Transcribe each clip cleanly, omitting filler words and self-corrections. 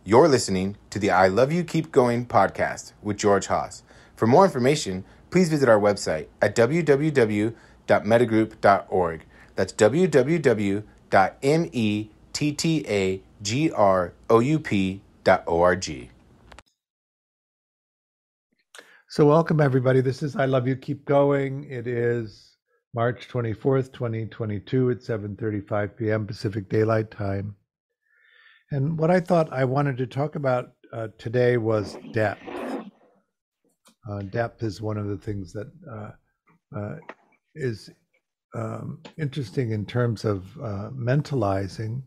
You're listening to the I Love You Keep Going podcast with George Haas. For more information, please visit our website at www.mettagroup.org. That's www.mettagroup.org. So welcome everybody. This is I Love You Keep Going. It is March 24th, 2022 at 7:35 p.m. Pacific Daylight Time. And what I thought I wanted to talk about today was depth. Depth is one of the things that is interesting in terms of mentalizing.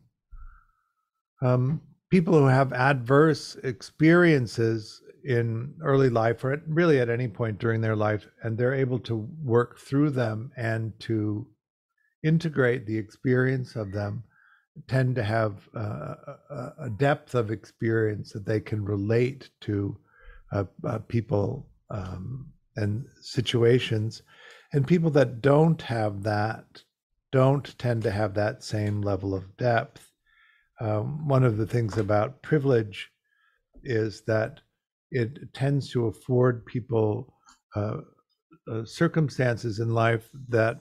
People who have adverse experiences in early life or really at any point during their life, and they're able to work through them and to integrate the experience of them, tend to have a depth of experience that they can relate to people and situations. And people that don't have that don't tend to have that same level of depth. One of the things about privilege is that it tends to afford people circumstances in life that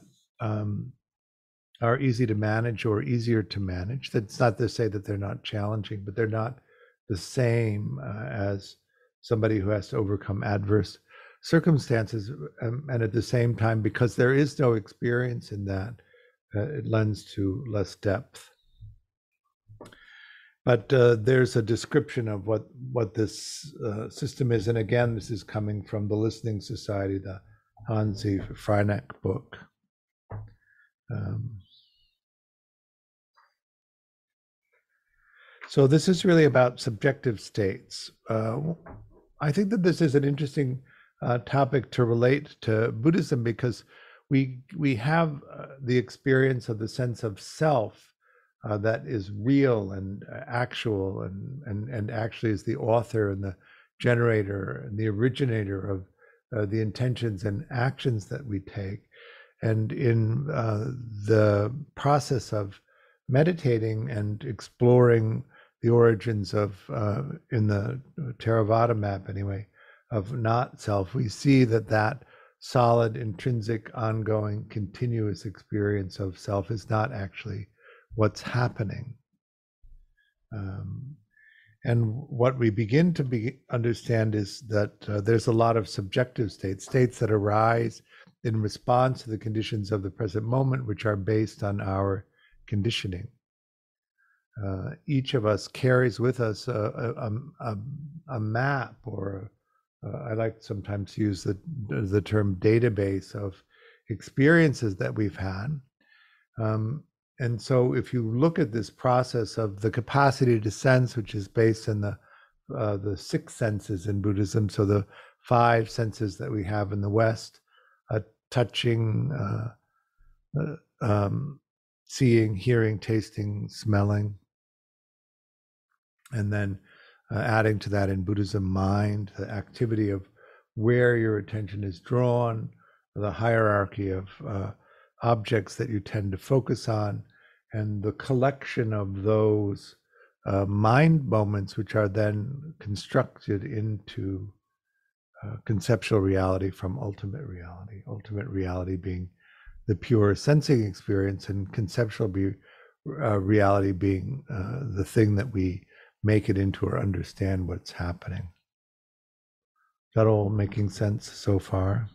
are easy to manage or easier to manage. That's not to say that they're not challenging, but they're not the same as somebody who has to overcome adverse circumstances. And at the same time, because there is no experience in that, it lends to less depth. But there's a description of what this system is. And again, this is coming from the Listening Society, the Hansi Freineck book. So this is really about subjective states. I think that this is an interesting topic to relate to Buddhism, because we have the experience of the sense of self that is real and actual and actually is the author and the generator and the originator of the intentions and actions that we take. And in the process of meditating and exploring the origins of, in the Theravada map anyway, of not self, we see that solid, intrinsic, ongoing, continuous experience of self is not actually what's happening. And what we begin to understand is that there's a lot of subjective states that arise in response to the conditions of the present moment, which are based on our conditioning. Each of us carries with us a map, or I like sometimes to use the term database of experiences that we've had. And so if you look at this process of the capacity to sense, which is based in the six senses in Buddhism, so the five senses that we have in the West, touching, seeing, hearing, tasting, smelling, and then adding to that in Buddhism, mind, the activity of where your attention is drawn, the hierarchy of objects that you tend to focus on, and the collection of those mind moments, which are then constructed into conceptual reality from ultimate reality being the pure sensing experience, and conceptual reality being the thing that we make it into or understand what's happening. Is that all making sense so far?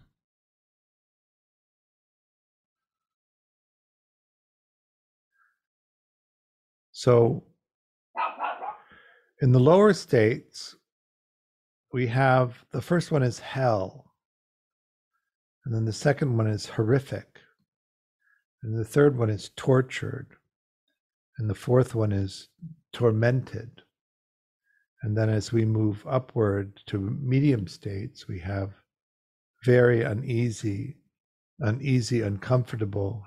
So in the lower states, we have, the first one is hell, and then the second one is horrific, and the third one is tortured, and the fourth one is tormented. And then as we move upward to medium states, we have very uneasy, uncomfortable.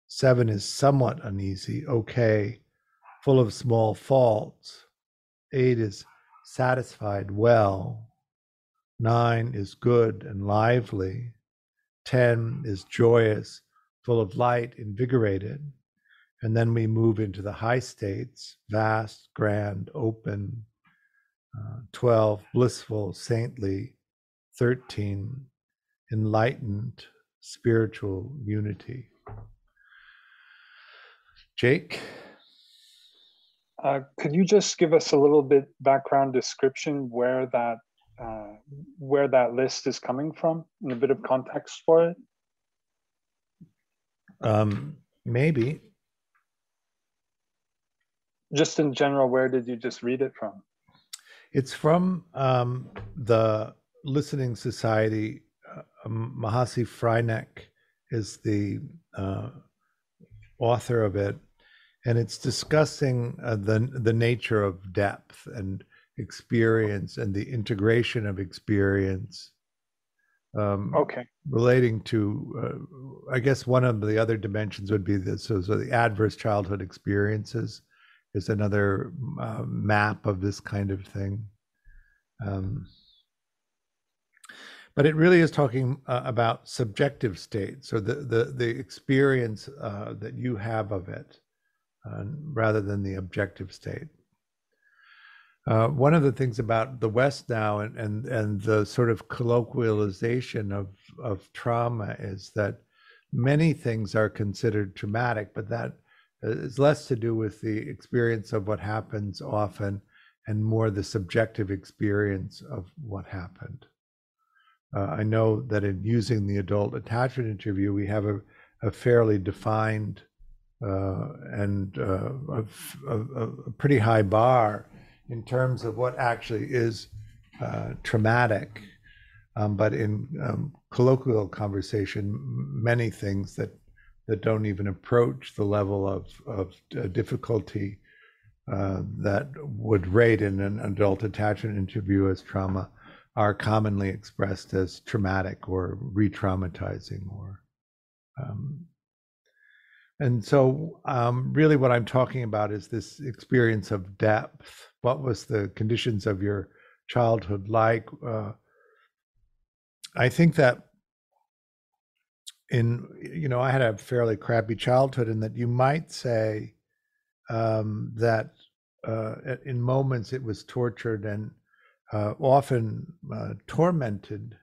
7 is somewhat uneasy, okay, full of small faults. 8 is satisfied, well. 9 is good and lively. 10 is joyous, full of light, invigorated. And then we move into the high states, vast, grand, open, 12, blissful, saintly. 13, enlightened, spiritual unity. Jake? Could you just give us a little bit background description where that list is coming from and a bit of context for it? Maybe. Just in general, where did you just read it from? It's from the Listening Society. Mahasi Freineck is the author of it, and it's discussing the nature of depth and experience and the integration of experience. Okay. Relating to, I guess one of the other dimensions would be this. So the adverse childhood experiences is another map of this kind of thing. But it really is talking about subjective states, or the experience that you have of it, rather than the objective state. One of the things about the West now and the sort of colloquialization of trauma is that many things are considered traumatic, but that is less to do with the experience of what happens often and more the subjective experience of what happened. I know that in using the adult attachment interview, we have a fairly defined and a pretty high bar in terms of what actually is traumatic. But in colloquial conversation, many things that don't even approach the level of difficulty that would rate in an adult attachment interview as trauma are commonly expressed as traumatic or re-traumatizing. And so really what I'm talking about is this experience of depth. What was the conditions of your childhood like? I think that I had a fairly crappy childhood, and that you might say that in moments it was tortured and often tormented,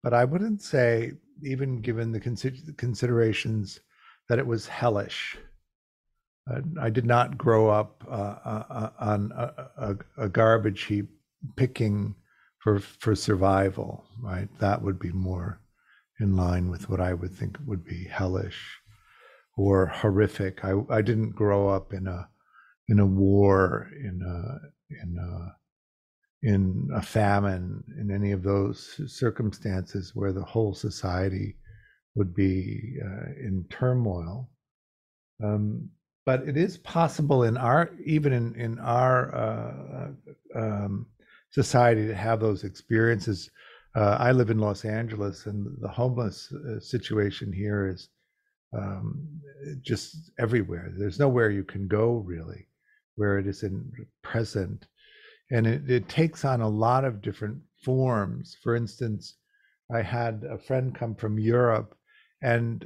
but I wouldn't say, even given the considerations, that it was hellish. I did not grow up on a garbage heap picking for survival, right? That would be more in line with what I would think would be hellish or horrific. I didn't grow up in a war, in a famine, in any of those circumstances where the whole society would be in turmoil. But it is possible in our society to have those experiences. I live in Los Angeles, and the homeless situation here is just everywhere. There's nowhere you can go really where it isn't present. And it takes on a lot of different forms. For instance, I had a friend come from Europe, and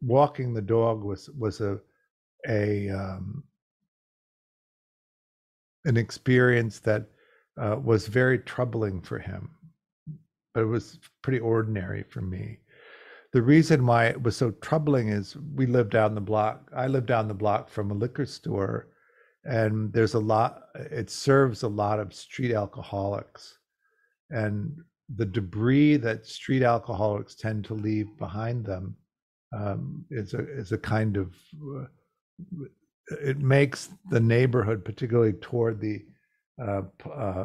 walking the dog was an experience that was very troubling for him, but it was pretty ordinary for me. The reason why it was so troubling is I lived down the block from a liquor store, and it serves a lot of street alcoholics, and the debris that street alcoholics tend to leave behind them is a kind of, it makes the neighborhood, particularly toward the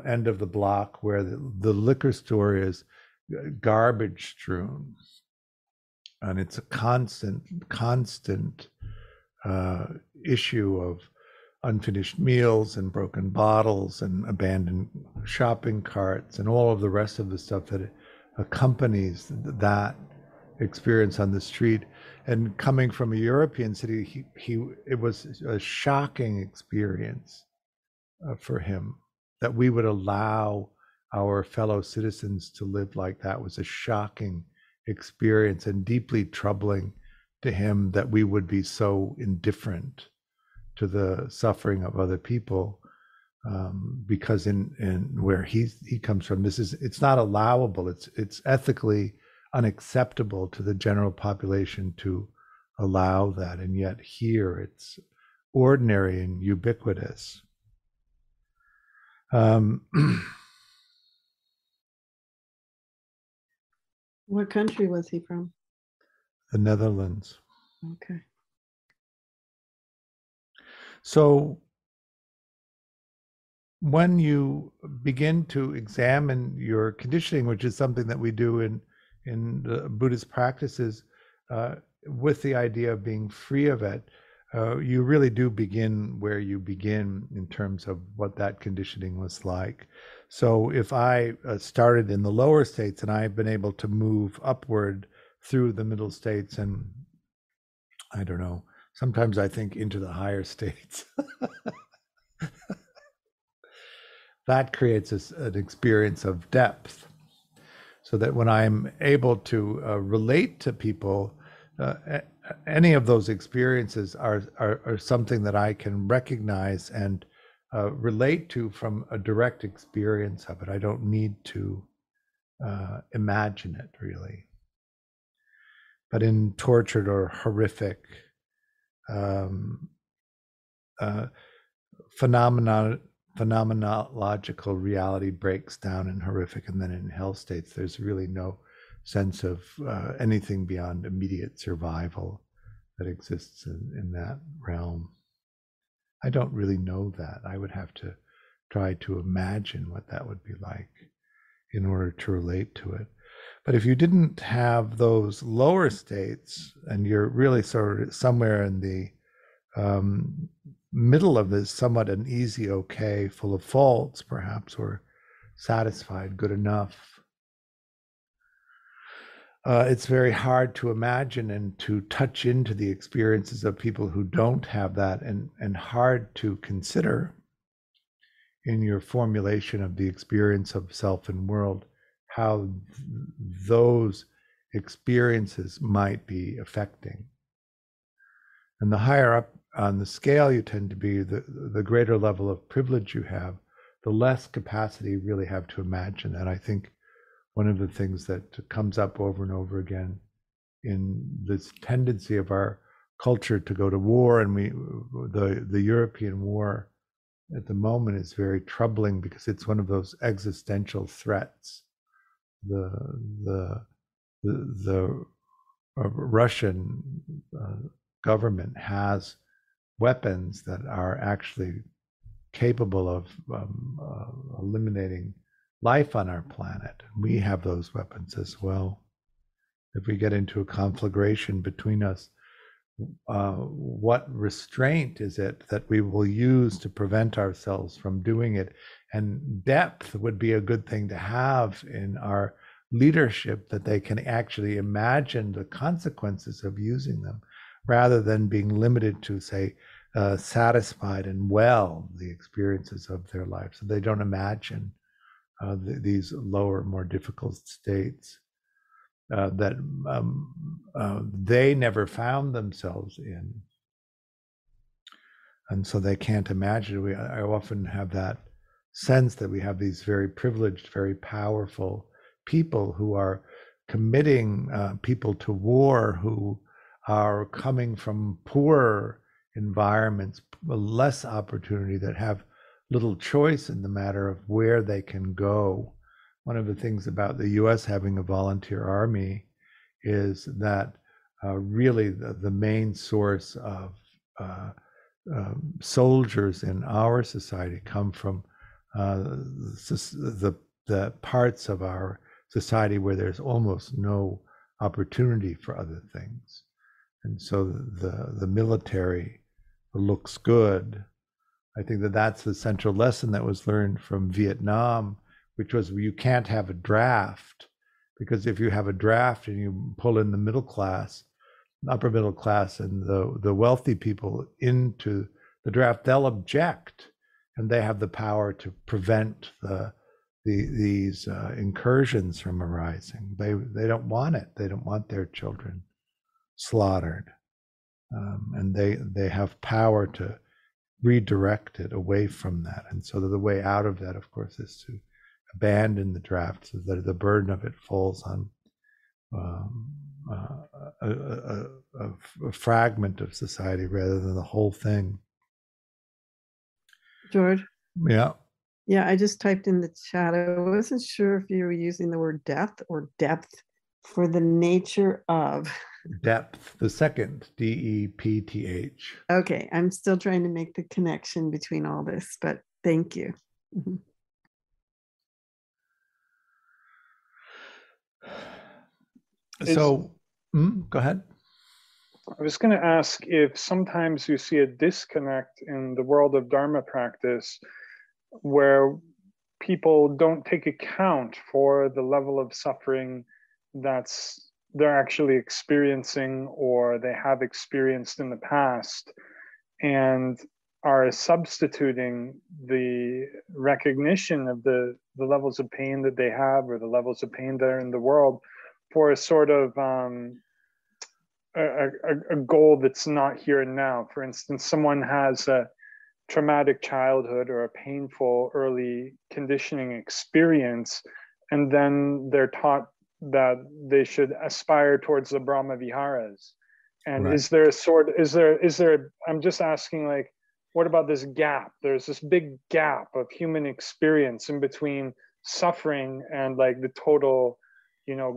end of the block where the liquor store is, garbage strewn. And it's a constant issue of unfinished meals and broken bottles and abandoned shopping carts and all of the rest of the stuff that accompanies that experience on the street. And coming from a European city, it was a shocking experience for him that we would allow our fellow citizens to live like that. Was a shocking experience and deeply troubling to him that we would be so indifferent to the suffering of other people. because in where he comes from, it's not allowable. It's ethically unacceptable to the general population to allow that, and yet here it's ordinary and ubiquitous. What country was he from? The Netherlands. Okay. So when you begin to examine your conditioning, which is something that we do in the Buddhist practices, with the idea of being free of it, you really do begin where you begin in terms of what that conditioning was like. So if I started in the lower states and I've been able to move upward through the middle states, and I don't know, sometimes I think into the higher states, that creates an experience of depth. So that when I'm able to relate to people, any of those experiences are something that I can recognize and relate to from a direct experience of it. I don't need to imagine it, really. But in tortured or horrific phenomenological reality breaks down in horrific, and then in hell states, there's really no sense of anything beyond immediate survival that exists in that realm. I don't really know that. I would have to try to imagine what that would be like in order to relate to it. But if you didn't have those lower states, and you're really sort of somewhere in the middle of this somewhat uneasy okay, full of faults perhaps, or satisfied, good enough, it's very hard to imagine and to touch into the experiences of people who don't have that, and hard to consider in your formulation of the experience of self and world how those experiences might be affecting. And the higher up on the scale you tend to be, the greater level of privilege you have, the less capacity you really have to imagine that. I think one of the things that comes up over and over again in this tendency of our culture to go to war, and the European war at the moment is very troubling because it's one of those existential threats. The Russian government has weapons that are actually capable of eliminating life on our planet. We have those weapons as well. If we get into a conflagration between us, what restraint is it that we will use to prevent ourselves from doing it? And depth would be a good thing to have in our leadership, that they can actually imagine the consequences of using them, rather than being limited to, say, satisfied and well the experiences of their life. So they don't imagine these lower, more difficult states that they never found themselves in. And so they can't imagine. I often have that sense that we have these very privileged, very powerful people who are committing people to war, who are coming from poorer environments, less opportunity, that have little choice in the matter of where they can go. One of the things about the US having a volunteer army is that really the main source of soldiers in our society come from the parts of our society where there's almost no opportunity for other things. And so the military looks good. I think that that's the central lesson that was learned from Vietnam, which was you can't have a draft, because if you have a draft and you pull in the middle class, upper middle class, and the wealthy people into the draft, they'll object, and they have the power to prevent these incursions from arising. They don't want it. They don't want their children slaughtered, and they have power to redirected away from that. And so the way out of that, of course, is to abandon the draft so that the burden of it falls on a fragment of society rather than the whole thing. George? Yeah. Yeah, I just typed in the chat. I wasn't sure if you were using the word depth or depth for the nature of. Depth, the second, D-E-P-T-H. Okay, I'm still trying to make the connection between all this, but thank you. Mhm. So, go ahead. I was going to ask if sometimes you see a disconnect in the world of Dharma practice where people don't take account for the level of suffering they're actually experiencing or they have experienced in the past, and are substituting the recognition of the levels of pain that they have or the levels of pain that are in the world for a sort of a goal that's not here and now. For instance, someone has a traumatic childhood or a painful early conditioning experience, and then they're taught that they should aspire towards the Brahma Viharas. And Right. is there, I'm just asking, like, what about this gap? There's this big gap of human experience in between suffering and like the total,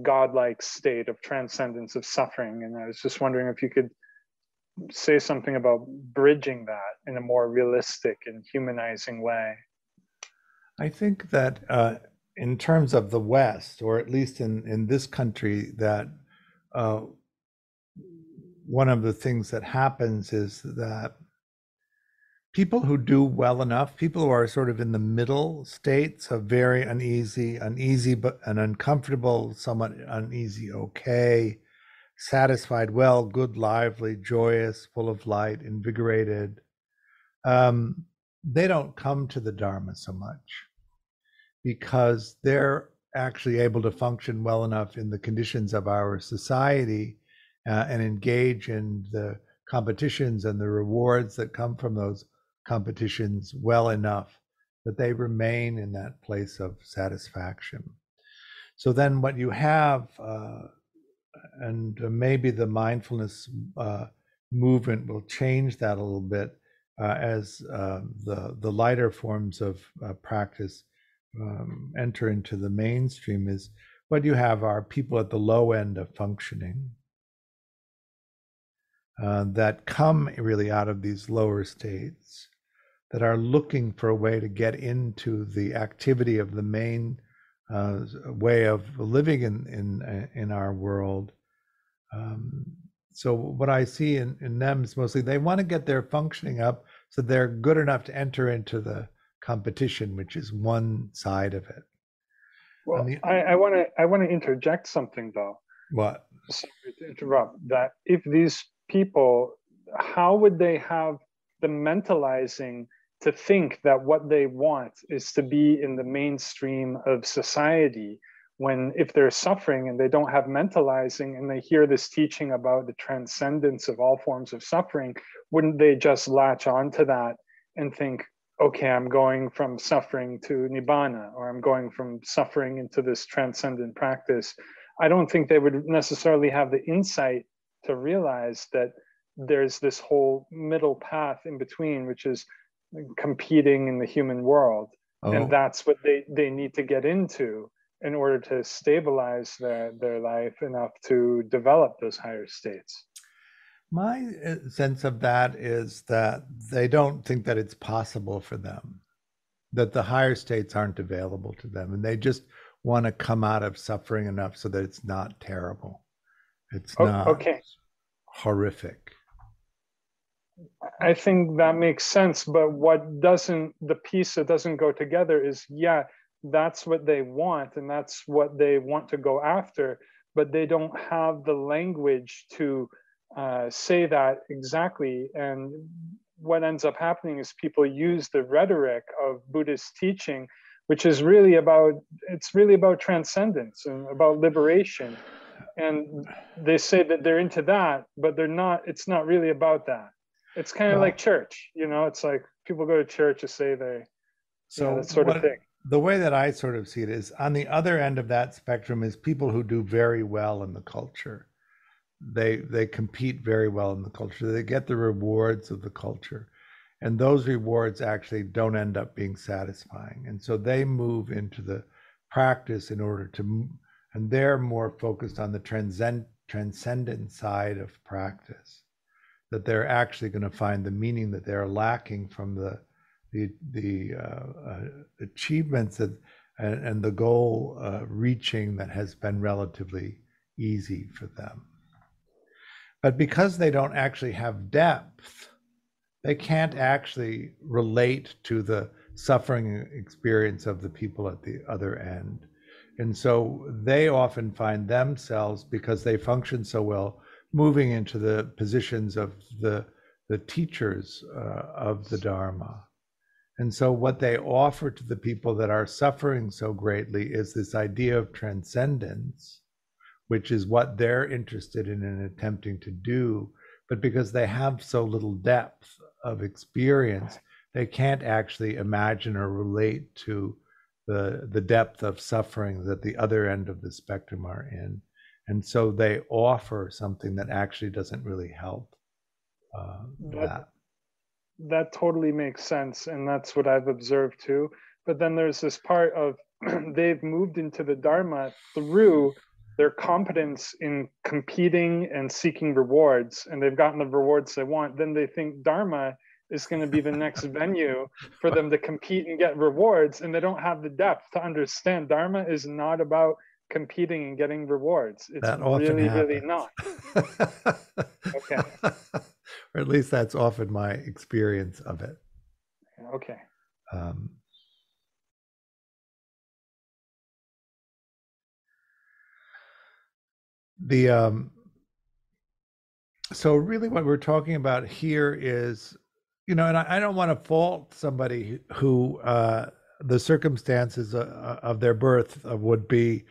godlike state of transcendence of suffering. And I was just wondering if you could say something about bridging that in a more realistic and humanizing way. I think that in terms of the West, or at least in this country, that one of the things that happens is that people who do well enough, people who are sort of in the middle states of very uneasy, but an uncomfortable, somewhat uneasy, okay, satisfied, well, good, lively, joyous, full of light, invigorated, they don't come to the Dharma so much because they're actually able to function well enough in the conditions of our society and engage in the competitions and the rewards that come from those competitions well enough that they remain in that place of satisfaction. So then what you have, and maybe the mindfulness movement will change that a little bit as the lighter forms of practice enter into the mainstream, is what you have are people at the low end of functioning that come really out of these lower states, that are looking for a way to get into the activity of the main way of living in our world. So what I see in them is mostly they want to get their functioning up so they're good enough to enter into the competition, which is one side of it. Well, I want to interject something though. What? Sorry to interrupt. That if these people, how would they have the mentalizing to think that what they want is to be in the mainstream of society, when if they're suffering and they don't have mentalizing and they hear this teaching about the transcendence of all forms of suffering, wouldn't they just latch on to that and think, okay, I'm going from suffering to Nibbana, or I'm going from suffering into this transcendent practice? I don't think they would necessarily have the insight to realize that there's this whole middle path in between, which is competing in the human world. And that's what they need to get into in order to stabilize their life enough to develop those higher states. My sense of that is that they don't think that it's possible for them, that the higher states aren't available to them, and they just want to come out of suffering enough so that it's not terrible. It's not horrific. I think that makes sense, but the piece that doesn't go together is, yeah, that's what they want and that's what they want to go after, but they don't have the language to say that exactly. And what ends up happening is people use the rhetoric of Buddhist teaching, which is really about transcendence and about liberation. And they say that they're into that, but they're not, it's not really about that. It's kind of like church, it's like, people go to church to say they, So that sort of thing. The way that I sort of see it is, on the other end of that spectrum is people who do very well in the culture. They compete very well in the culture. They get the rewards of the culture, and those rewards actually don't end up being satisfying. And so they move into the practice in order to, and they're more focused on the transcendent side of practice, that they're actually going to find the meaning that they're lacking from the achievements that, and the goal reaching that has been relatively easy for them. But because they don't actually have depth, they can't actually relate to the suffering experience of the people at the other end. And so they often find themselves, because they function so well, moving into the positions of the teachers of the Dharma. And so what they offer to the people that are suffering so greatly is this idea of transcendence, which is what they're interested in and attempting to do. But because they have so little depth of experience, they can't actually imagine or relate to the depth of suffering that the other end of the spectrum are in. And so they offer something that actually doesn't really help that. That totally makes sense. And that's what I've observed too. But then there's this part of they've moved into the Dharma through their competence in competing and seeking rewards, and they've gotten the rewards they want. Then they think Dharma is going to be the next venue for them to compete and get rewards, and they don't have the depth to understand Dharma is not about competing and getting rewards. It's really not. Okay. Or at least that's often my experience of it. Okay. So really what we're talking about here is, and I don't want to fault somebody who the circumstances of their birth would be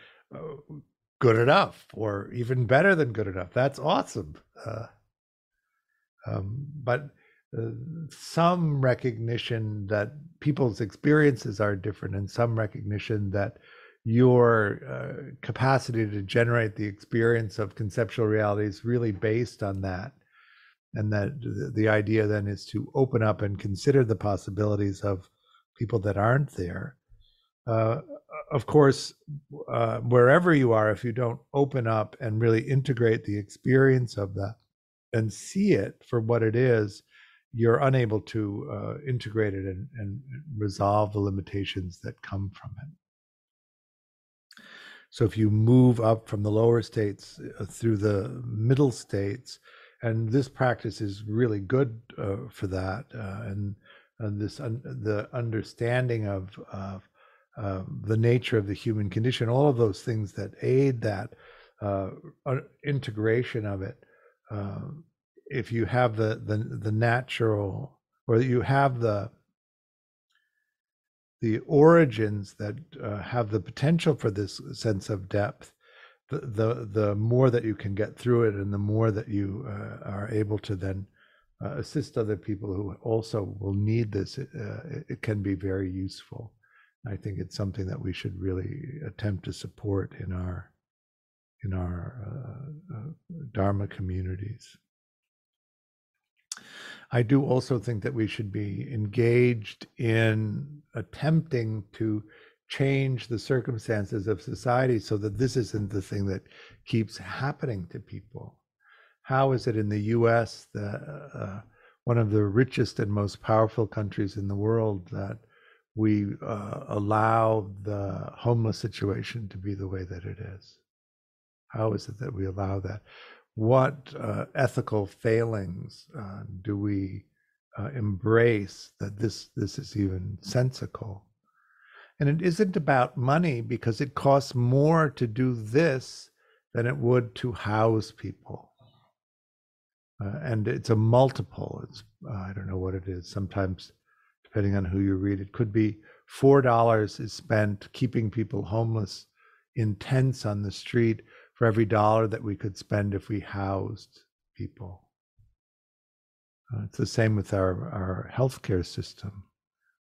good enough or even better than good enough. That's awesome. But some recognition that people's experiences are different, and some recognition that your capacity to generate the experience of conceptual reality is really based on that. And that the idea then is to open up and consider the possibilities of people that aren't there. Of course, wherever you are, if you don't open up and really integrate the experience of that and see it for what it is, you're unable to integrate it and resolve the limitations that come from it. So if you move up from the lower states through the middle states, and this practice is really good for that, and the understanding of the nature of the human condition, all of those things that aid that integration of it. If you have the natural, or you have the origins that have the potential for this sense of depth, the more that you can get through it, and the more that you are able to then assist other people who also will need this, it can be very useful. I think it's something that we should really attempt to support in our Dharma communities. I do also think that we should be engaged in attempting to change the circumstances of society so that this isn't the thing that keeps happening to people. How is it in the US, one of the richest and most powerful countries in the world, that we allow the homeless situation to be the way that it is? How is it that we allow that? What ethical failings do we embrace that this is even sensical? And it isn't about money, because it costs more to do this than it would to house people. And it's a multiple. It's I don't know what it is. Sometimes, depending on who you read, it could be $4 is spent keeping people homeless in tents on the street for every dollar that we could spend if we housed people. It's the same with our healthcare system.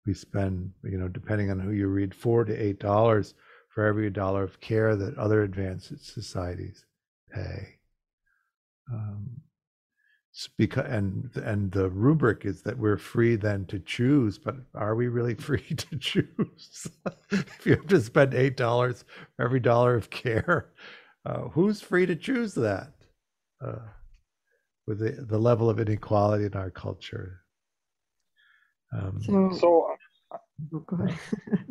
We spend, depending on who you read, $4 to $8 for every dollar of care that other advanced societies pay. And the rubric is that we're free then to choose, but are we really free to choose? If you have to spend $8 for every dollar of care, who's free to choose that? With the level of inequality in our culture. So go ahead.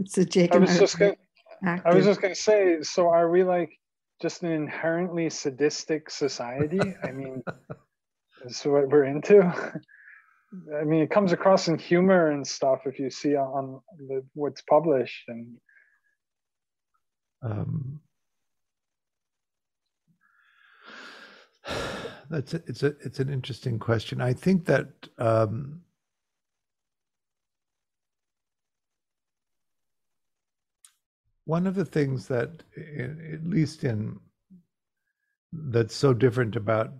So Jake I and was just going active. to say, so are we like just an inherently sadistic society? I mean, that's what we're into. I mean, it comes across in humor and stuff if you see on what's published. And it's an interesting question. I think that one of the things that, at least that's so different about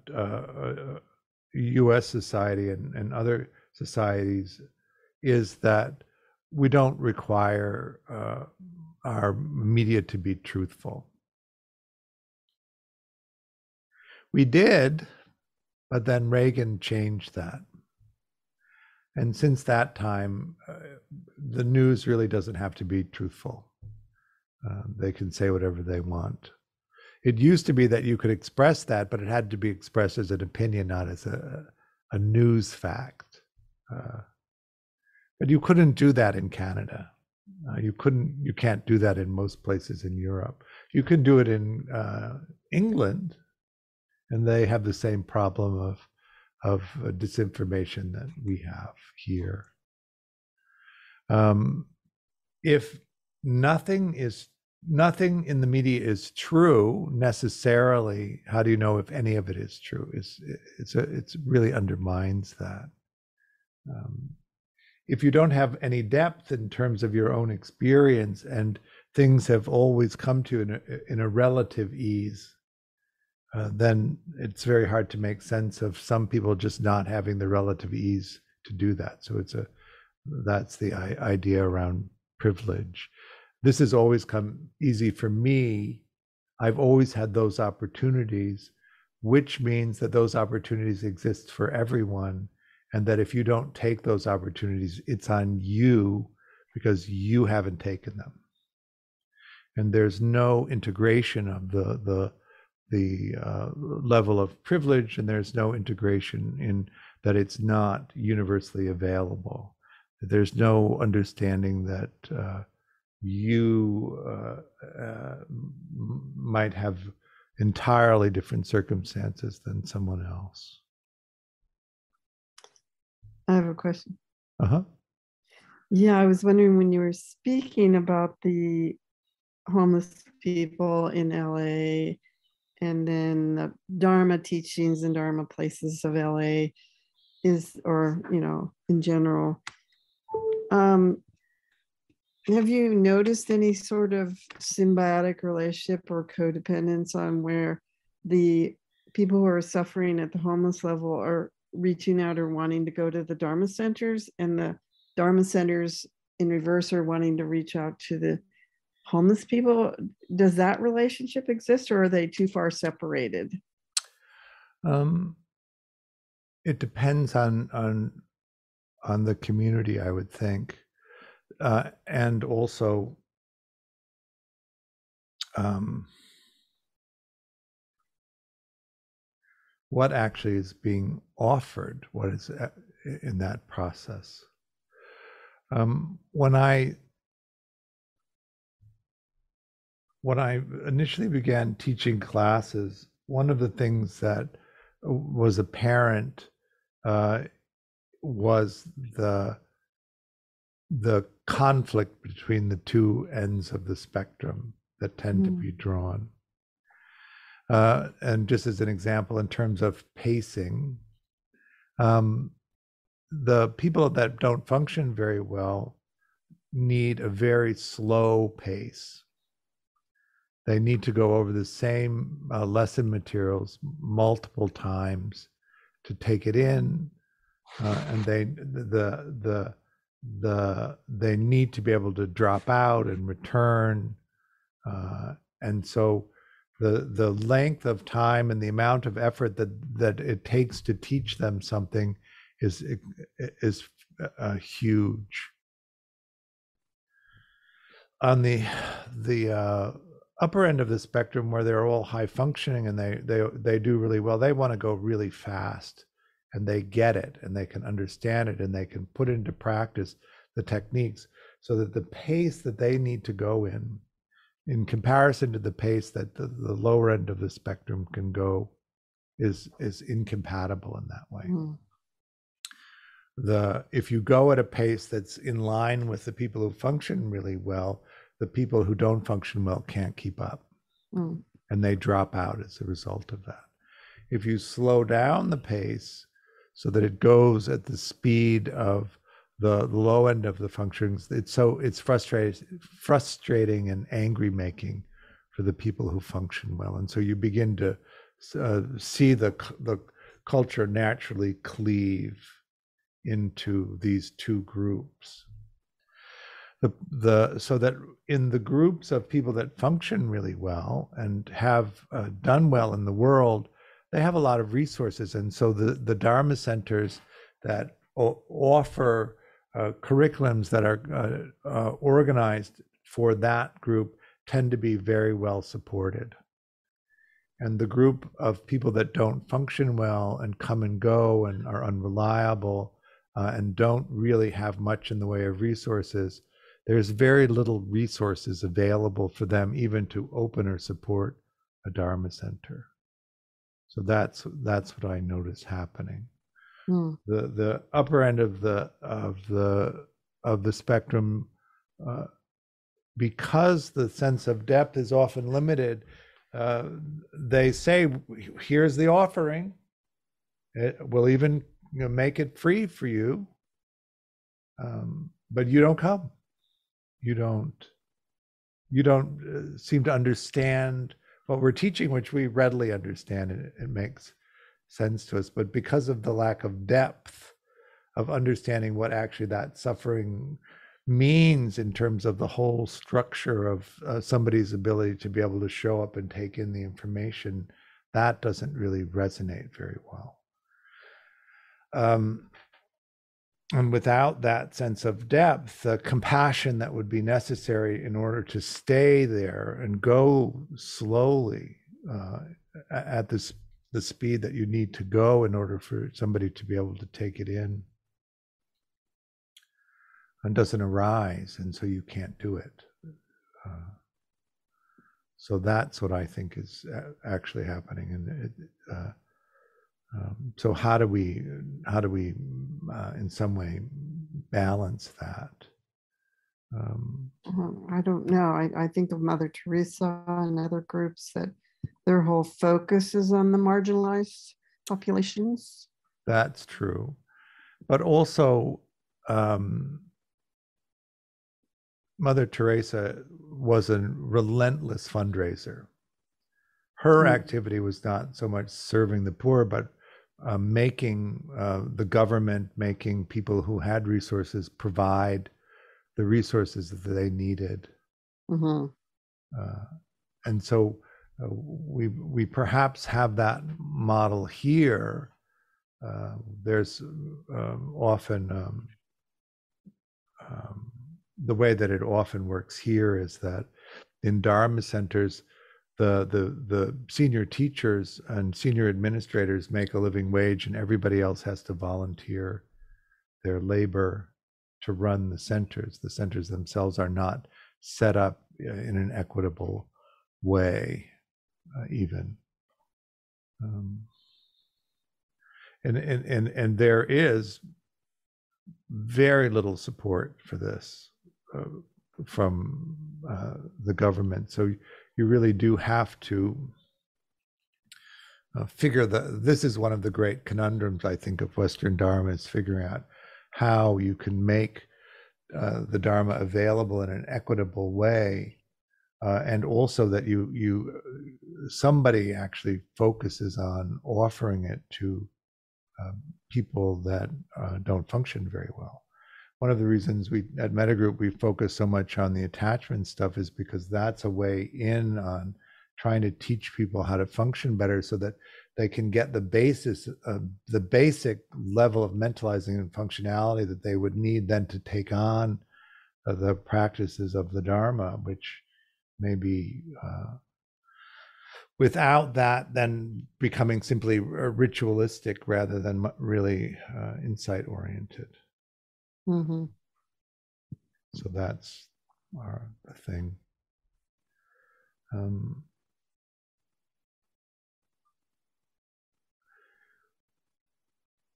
U.S. society and other societies is that we don't require our media to be truthful. We did, but then Reagan changed that. And since that time, the news really doesn't have to be truthful. They can say whatever they want. It used to be that you could express that, but it had to be expressed as an opinion, not as a news fact. But you couldn't do that in Canada. You can't do that in most places in Europe. You can do it in England, and they have the same problem of disinformation that we have here. If nothing in the media is true necessarily, how do you know if any of it is true? It's really undermines that. If you don't have any depth in terms of your own experience, and things have always come to you in a relative ease, then it's very hard to make sense of some people just not having the relative ease to do that. So that's the idea around privilege. This has always come easy for me. I've always had those opportunities, which means that those opportunities exist for everyone, and that if you don't take those opportunities, it's on you because you haven't taken them. And there's no integration of the level of privilege, and there's no integration in that it's not universally available. There's no understanding that you might have entirely different circumstances than someone else. I have a question. Uh-huh. Yeah, I was wondering when you were speaking about the homeless people in LA and then the Dharma teachings and Dharma places of LA in general. Have you noticed any sort of symbiotic relationship or codependence on where the people who are suffering at the homeless level are reaching out or wanting to go to the Dharma centers, and the Dharma centers in reverse are wanting to reach out to the homeless people? Does that relationship exist, or are they too far separated? It depends on the community, I would think. And also what actually is being offered, what is in that process. When I initially began teaching classes, one of the things that was apparent was the conflict between the two ends of the spectrum that tend to be drawn. And just as an example, in terms of pacing, the people that don't function very well need a very slow pace. They need to go over the same lesson materials multiple times to take it in, and they need to be able to drop out and return, and so the length of time and the amount of effort that it takes to teach them something is huge. On the upper end of the spectrum, where they're all high functioning and they do really well, they want to go really fast, and they get it and they can understand it and they can put into practice the techniques, so that the pace that they need to go in comparison to the pace that the lower end of the spectrum can go, is incompatible in that way. If you go at a pace that's in line with the people who function really well, the people who don't function well can't keep up, and they drop out as a result of that. If you slow down the pace so that it goes at the speed of the low end of the functions, it's frustrating and angry making for the people who function well, and so you begin to see the culture naturally cleave into these two groups. So that in the groups of people that function really well and have done well in the world, they have a lot of resources, and so the Dharma centers that offer curriculums that are organized for that group tend to be very well supported. And the group of people that don't function well and come and go and are unreliable and don't really have much in the way of resources, there's very little resources available for them even to open or support a Dharma center. So that's what I notice happening. The upper end of the spectrum, because the sense of depth is often limited, they say, "Here's the offering. We'll even make it free for you, but you don't come. You don't seem to understand what we're teaching," which we readily understand, and it makes sense to us. But because of the lack of depth of understanding what actually that suffering means in terms of the whole structure of somebody's ability to be able to show up and take in the information, that doesn't really resonate very well. And without that sense of depth, the compassion that would be necessary in order to stay there and go slowly at the speed that you need to go in order for somebody to be able to take it in, and doesn't arise, and so you can't do it. So that's what I think is actually happening. And so how do we in some way balance that? I don't know. I think of Mother Teresa and other groups that their whole focus is on the marginalized populations. That's true. But also, Mother Teresa was a relentless fundraiser. Her activity was not so much serving the poor, but making the government, making people who had resources provide the resources that they needed. And so we perhaps have that model here. There's often the way that it often works here is that in Dharma centers, the senior teachers and senior administrators make a living wage, and everybody else has to volunteer their labor to run the centers. The centers themselves are not set up in an equitable way, even. And there is very little support for this from the government. So you really do have to figure this is one of the great conundrums, I think, of Western Dharma, is figuring out how you can make the Dharma available in an equitable way, and also that somebody actually focuses on offering it to people that don't function very well. One of the reasons we at Metagroup we focus so much on the attachment stuff is because that's a way in on trying to teach people how to function better so that they can get the basis of the basic level of mentalizing and functionality that they would need then to take on the practices of the Dharma, which may be without that then becoming simply ritualistic rather than really insight oriented. Mm-hmm. So that's the thing.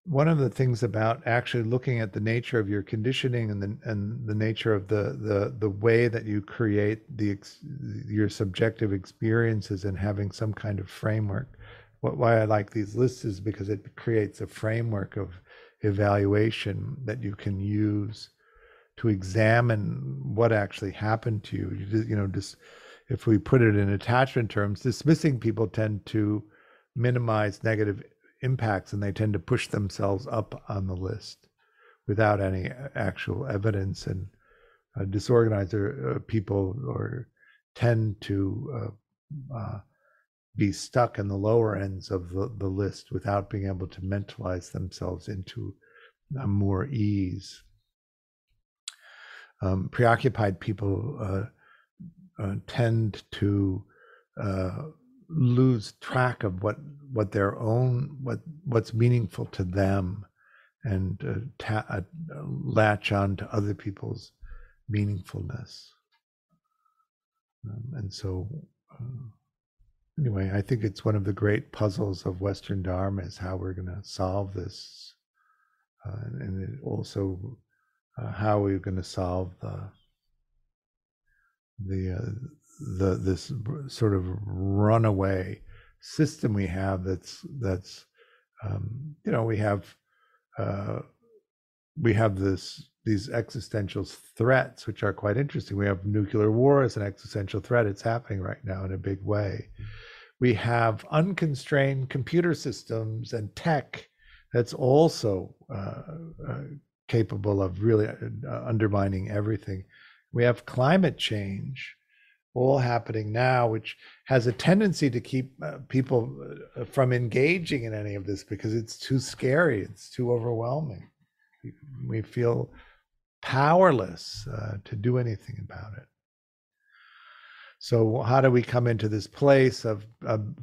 One of the things about actually looking at the nature of your conditioning and the nature of the way that you create your subjective experiences and having some kind of framework. Why I like these lists is because it creates a framework of evaluation that you can use to examine what actually happened to you. You know, just if we put it in attachment terms, dismissing people tend to minimize negative impacts and they tend to push themselves up on the list without any actual evidence, and disorganized people or tend to be stuck in the lower ends of the list without being able to mentalize themselves into more ease. Preoccupied people tend to lose track of what their own what's meaningful to them, and latch on to other people's meaningfulness. And so anyway, I think it's one of the great puzzles of Western Dharma is how we're going to solve this, and it also how we're going to solve this sort of runaway system we have. That's you know, we have these existential threats which are quite interesting. We have nuclear war as an existential threat. It's happening right now in a big way. We have unconstrained computer systems and tech that's also capable of really undermining everything. We have climate change all happening now, which has a tendency to keep people from engaging in any of this because it's too scary, it's too overwhelming. We feel powerless to do anything about it. So how do we come into this place of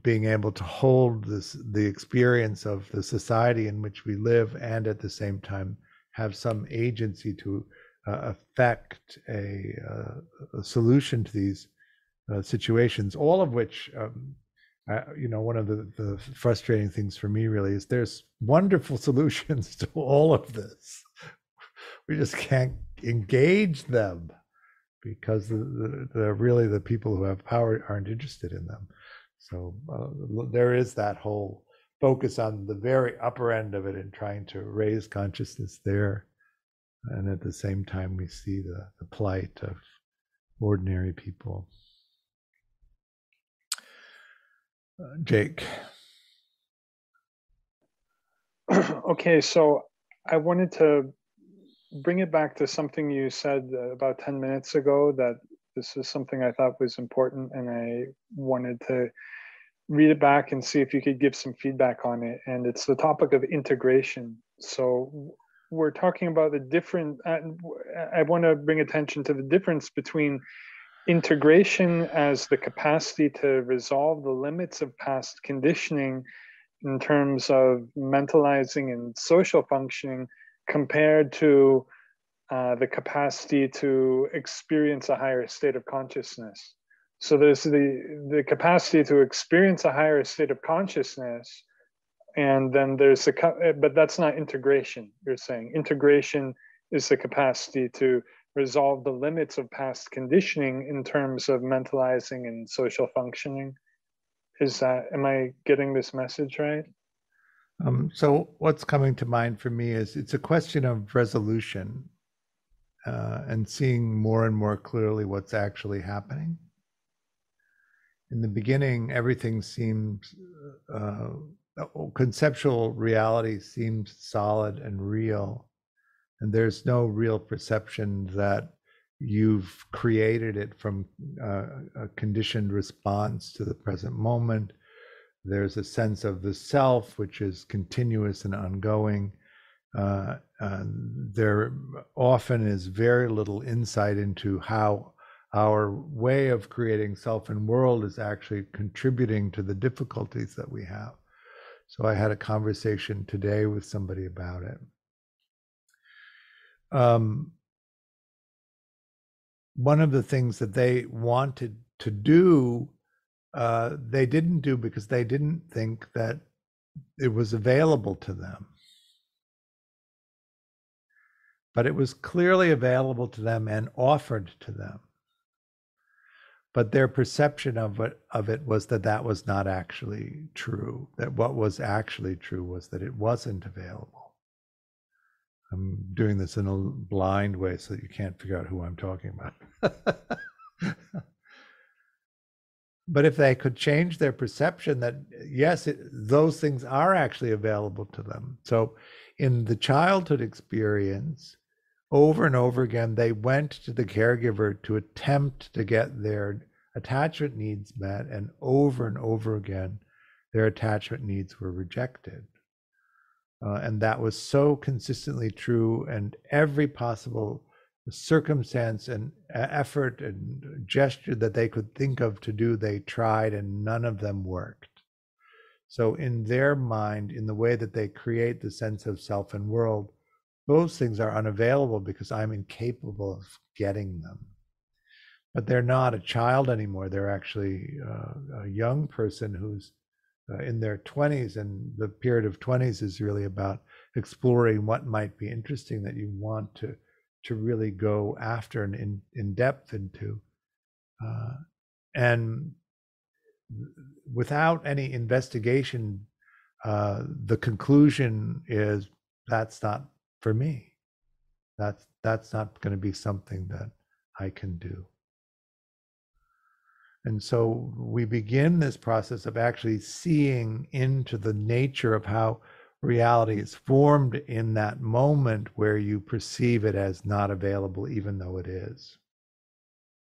being able to hold the experience of the society in which we live, and at the same time have some agency to affect a solution to these situations, all of which, you know, one of the frustrating things for me really is there's wonderful solutions to all of this. We just can't engage them because really the people who have power aren't interested in them. So there is that whole focus on the very upper end of it and trying to raise consciousness there. And at the same time, we see the plight of ordinary people. Jake. Okay, so I wanted to bring it back to something you said about 10 minutes ago, that this is something I thought was important, and I wanted to read it back and see if you could give some feedback on it. And it's the topic of integration. So we're talking about the different, I want to bring attention to the difference between integration as the capacity to resolve the limits of past conditioning in terms of mentalizing and social functioning, compared to the capacity to experience a higher state of consciousness. So there's the capacity to experience a higher state of consciousness, and then there's but that's not integration. You're saying integration is the capacity to resolve the limits of past conditioning in terms of mentalizing and social functioning. Am I getting this message right? So what's coming to mind for me is it's a question of resolution and seeing more and more clearly what's actually happening. In the beginning, everything seems conceptual reality seems solid and real, and there's no real perception that you've created it from a conditioned response to the present moment. There's a sense of the self, which is continuous and ongoing. There often is very little insight into how our way of creating self and world is actually contributing to the difficulties that we have. So I had a conversation today with somebody about it. One of the things that they wanted to do, they didn't do because they didn't think that it was available to them. But it was clearly available to them and offered to them. But their perception of it was that that was not actually true, that what was actually true was that it wasn't available. I'm doing this in a blind way so that you can't figure out who I'm talking about. But if they could change their perception that, yes, those things are actually available to them. So in the childhood experience, over and over again, they went to the caregiver to attempt to get their attachment needs met, and over again, their attachment needs were rejected. And that was so consistently true, and every possible circumstance and effort and gesture that they could think of to do, they tried, and none of them worked. So in their mind, in the way that they create the sense of self and world, those things are unavailable because I'm incapable of getting them. But they're not a child anymore. They're actually a young person who's in their 20s, and the period of 20s is really about exploring what might be interesting that you want to really go after and in depth into. And without any investigation, the conclusion is that's not for me. That's not going to be something that I can do. And so we begin this process of actually seeing into the nature of how reality is formed in that moment where you perceive it as not available, even though it is.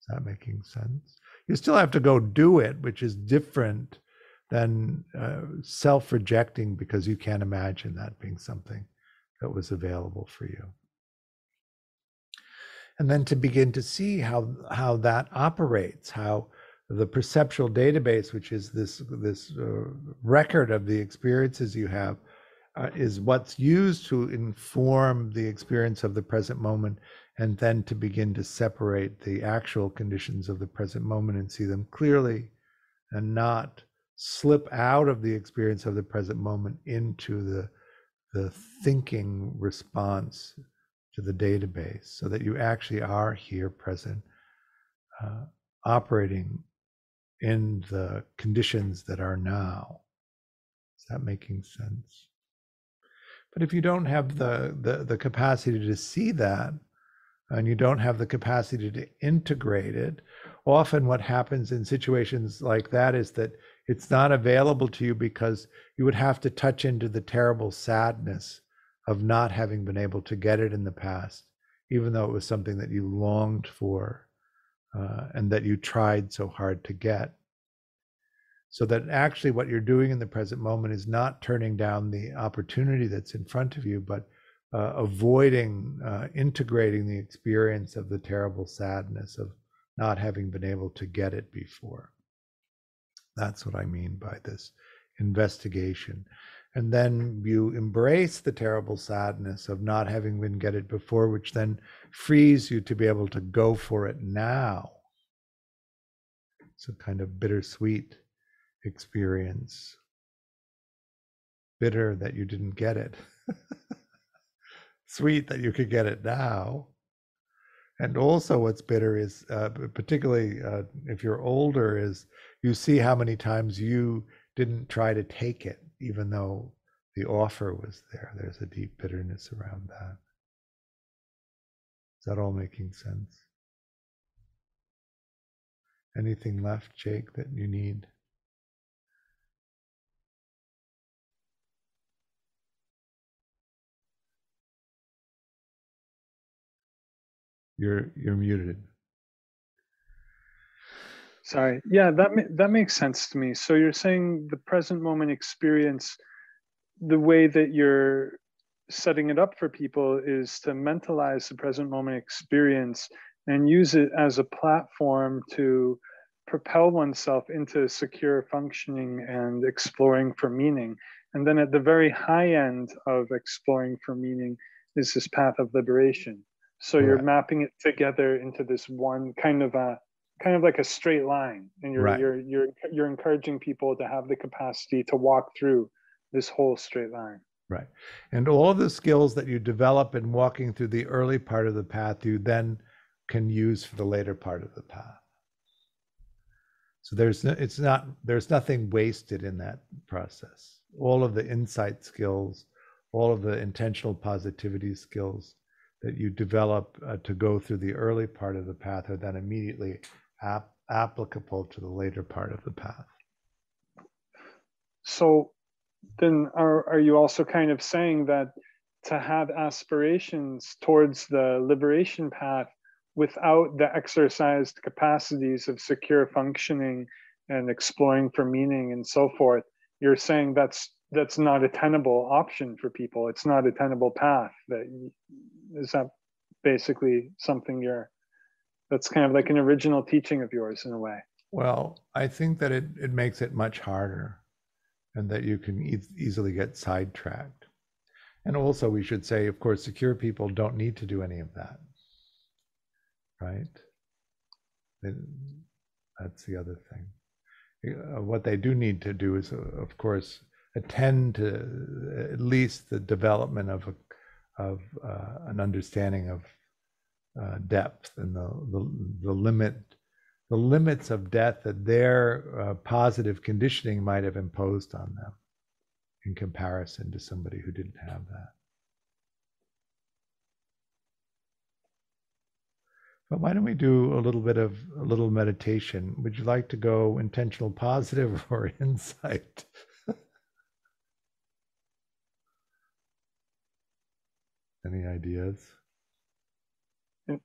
Is that making sense? You still have to go do it, which is different than self-rejecting because you can't imagine that being something that was available for you. And then to begin to see how that operates, how the perceptual database, which is this record of the experiences you have, is what's used to inform the experience of the present moment, and then to begin to separate the actual conditions of the present moment and see them clearly, and not slip out of the experience of the present moment into the thinking response to the database, so that you actually are here present, operating in the conditions that are now. Is that making sense? But if you don't have the capacity to see that, and you don't have the capacity to integrate it, often what happens in situations like that is that it's not available to you because you would have to touch into the terrible sadness of not having been able to get it in the past, even though it was something that you longed for and that you tried so hard to get. So that actually what you're doing in the present moment is not turning down the opportunity that's in front of you, but avoiding integrating the experience of the terrible sadness of not having been able to get it before. That's what I mean by this investigation. And then you embrace the terrible sadness of not having been get it before, which then frees you to be able to go for it now. It's a kind of bittersweet experience. Bitter that you didn't get it. Sweet that you could get it now. And also what's bitter is, particularly if you're older, is you see how many times you didn't try to take it, even though the offer was there. There's a deep bitterness around that. Is that all making sense? Anything left, Jake, that you need? You're muted. Sorry. Yeah, that makes sense to me. So you're saying the present moment experience, the way that you're setting it up for people is to mentalize the present moment experience and use it as a platform to propel oneself into secure functioning and exploring for meaning. And then at the very high end of exploring for meaning is this path of liberation. So you're Correct. mapping it together into this one kind of like a straight line, and Right. you're encouraging people to have the capacity to walk through this whole straight line. Right. And all the skills that you develop in walking through the early part of the path, you then can use for the later part of the path. So there's nothing wasted in that process. All of the insight skills, all of the intentional positivity skills that you develop to go through the early part of the path are then immediately applicable to the later part of the path. So then are you also kind of saying that to have aspirations towards the liberation path without the exercised capacities of secure functioning and exploring for meaning and so forth, you're saying that's not a tenable option for people? It's not a tenable path. Is that basically something that's kind of like an original teaching of yours in a way? Well, I think that it makes it much harder, and that you can easily get sidetracked. And also, we should say, of course, secure people don't need to do any of that, right? That's the other thing. What they do need to do is, of course, attend to at least the development of an understanding of depth and the limits of death that their positive conditioning might have imposed on them in comparison to somebody who didn't have that. But why don't we do a little meditation? Would you like to go intentional positive or insight? Any ideas?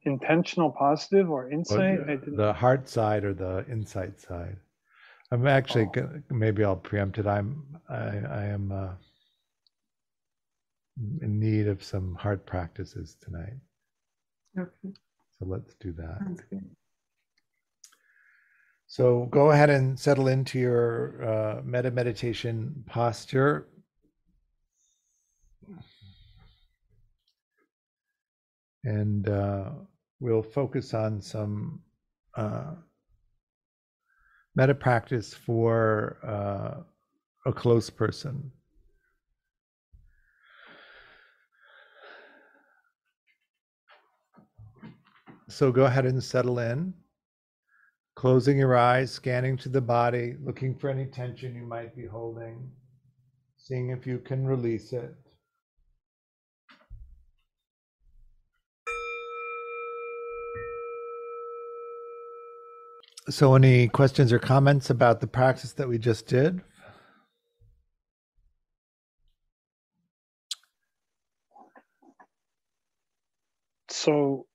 Intentional positive or insight? The heart side or the insight side? I'm actually maybe I'll preempt it. I am in need of some heart practices tonight. Okay. So let's do that. Sounds good. So go ahead and settle into your meditation posture. And we'll focus on some metta practice for a close person. So go ahead and settle in, closing your eyes, scanning to the body, looking for any tension you might be holding, seeing if you can release it. So any questions or comments about the practice that we just did? So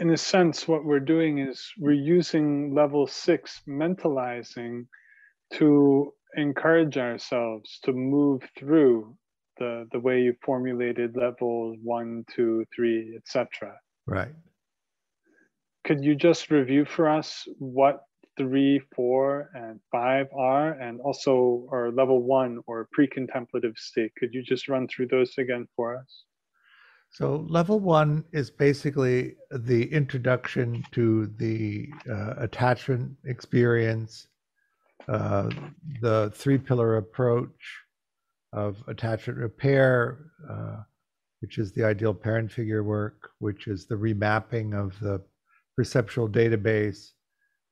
in a sense, what we're doing is we're using level 6 mentalizing to encourage ourselves to move through the way you formulated level 1, 2, 3, etc. Right. Could you just review for us what 3, 4, and 5 are, and also our level 1 or pre-contemplative state? Could you just run through those again for us? So level 1 is basically the introduction to the attachment experience, the 3-pillar approach of attachment repair, which is the ideal parent figure work, which is the remapping of the perceptual database.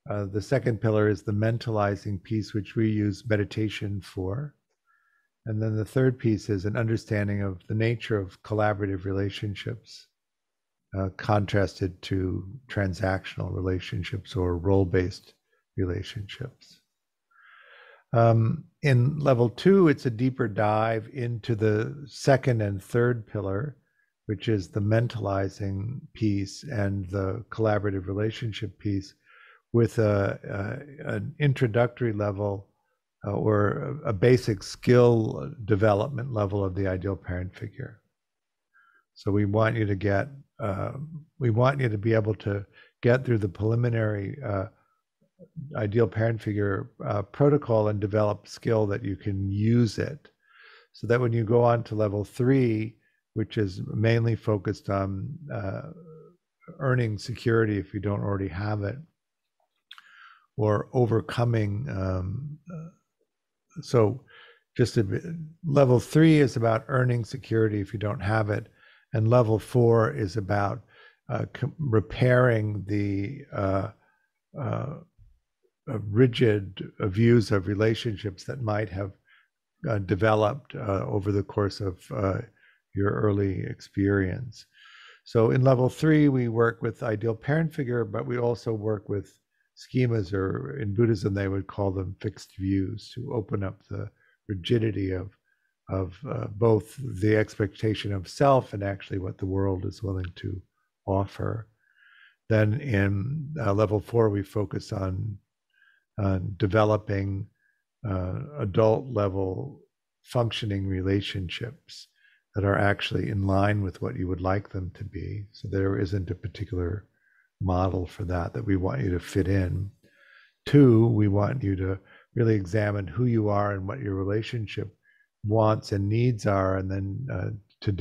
The second pillar is the mentalizing piece, which we use meditation for. And then the third piece is an understanding of the nature of collaborative relationships, contrasted to transactional relationships or role-based relationships. In level 2, it's a deeper dive into the second and third pillar, which is the mentalizing piece and the collaborative relationship piece, with an introductory level or a basic skill development level of the ideal parent figure. So we want you to be able to get through the preliminary ideal parent figure protocol and develop skill that you can use it, so that when you go on to level 3, which is mainly focused on earning security if you don't already have it, or overcoming. Level 3 is about earning security if you don't have it, and level 4 is about repairing the rigid views of relationships that might have developed over the course of your early experience. So in level 3, we work with ideal parent figure, but we also work with schemas, or in Buddhism, they would call them fixed views, to open up the rigidity of both the expectation of self and actually what the world is willing to offer. Then in level 4, we focus on developing adult level functioning relationships that are actually in line with what you would like them to be. So there isn't a particular model for that we want you to fit in. 2, we want you to really examine who you are and what your relationship wants and needs are, and then to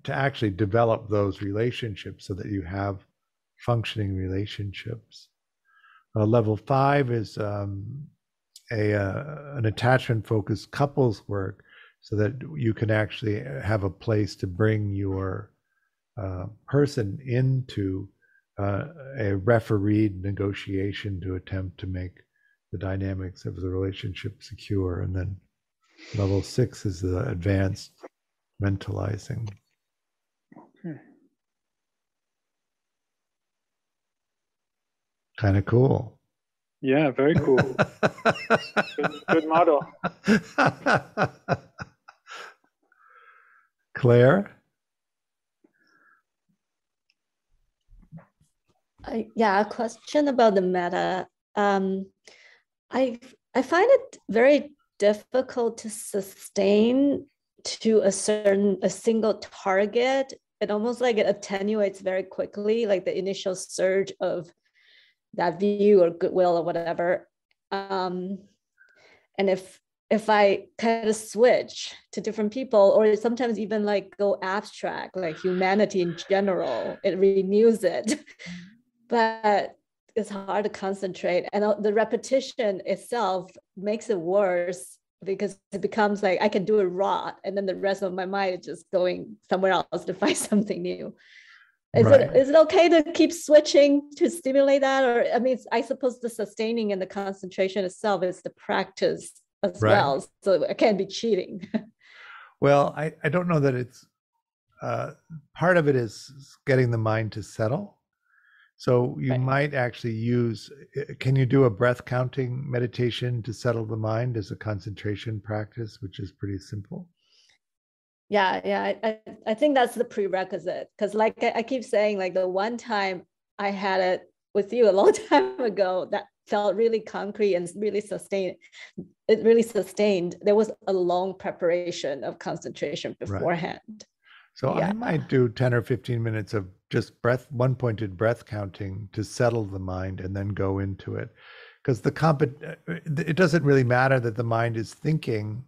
actually develop those relationships so that you have functioning relationships. Level 5 is an attachment-focused couples work, so that you can actually have a place to bring your person into a refereed negotiation to attempt to make the dynamics of the relationship secure. And then level 6 is the advanced mentalizing. Kind of cool. Yeah, very cool. good model. Claire? A question about the meta. I find it very difficult to sustain to a single target. It almost like it attenuates very quickly, like the initial surge of that view or goodwill or whatever. And if I kind of switch to different people, or sometimes even like go abstract, like humanity in general, it renews it. But it's hard to concentrate. And the repetition itself makes it worse, because it becomes like I can do it raw, and then the rest of my mind is just going somewhere else to find something new. Is it okay to keep switching to stimulate that? Or, I mean, I suppose the sustaining and the concentration itself is the practice as well. So it can be cheating. Well, I don't know that it's, part of it is getting the mind to settle. So you might actually can you do a breath counting meditation to settle the mind as a concentration practice, which is pretty simple? Yeah. I think that's the prerequisite, because like I keep saying, like the one time I had it with you a long time ago that felt really concrete and really sustained. It really sustained. There was a long preparation of concentration beforehand. So I might do 10 or 15 minutes of just one pointed breath counting to settle the mind, and then go into it. Because it doesn't really matter that the mind is thinking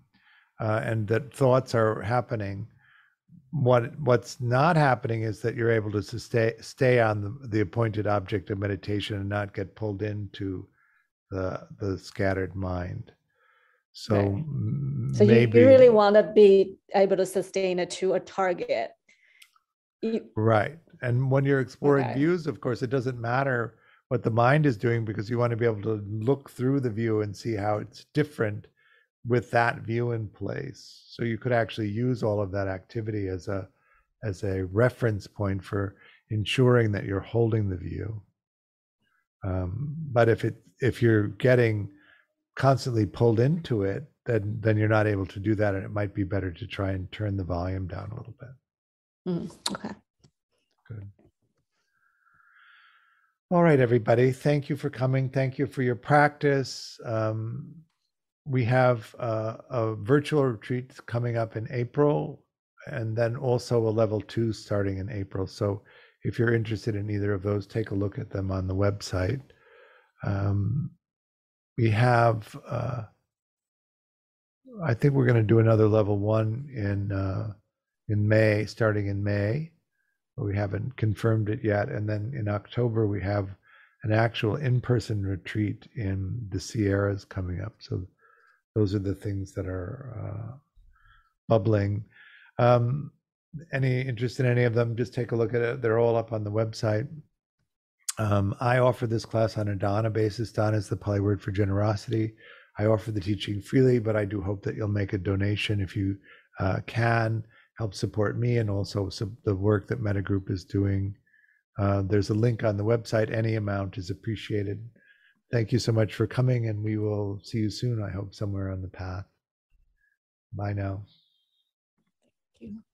and that thoughts are happening. What's not happening is that you're able to stay on the appointed object of meditation and not get pulled into the scattered mind. So maybe you really want to be able to sustain it to a target. Right. And when you're exploring views, of course, it doesn't matter what the mind is doing, because you want to be able to look through the view and see how it's different with that view in place. So you could actually use all of that activity as a reference point for ensuring that you're holding the view. But if you're getting constantly pulled into it, then you're not able to do that, and it might be better to try and turn the volume down a little bit. Okay. Good. All right, everybody. Thank you for coming. Thank you for your practice. We have a virtual retreat coming up in April, and then also a level 2 starting in April. So if you're interested in either of those, take a look at them on the website. We have, I think we're going to do another level 1 in May, starting in May. But we haven't confirmed it yet. And then in October, we have an actual in-person retreat in the Sierras coming up. So those are the things that are bubbling. Any interest in any of them, just take a look at it. They're all up on the website. I offer this class on a dana basis. Dana is the Pali word for generosity. I offer the teaching freely, but I do hope that you'll make a donation if you can. Help support me and also the work that Metta Group is doing. There's a link on the website. Any amount is appreciated. Thank you so much for coming, and we will see you soon, I hope, somewhere on the path. Bye now. Thank you.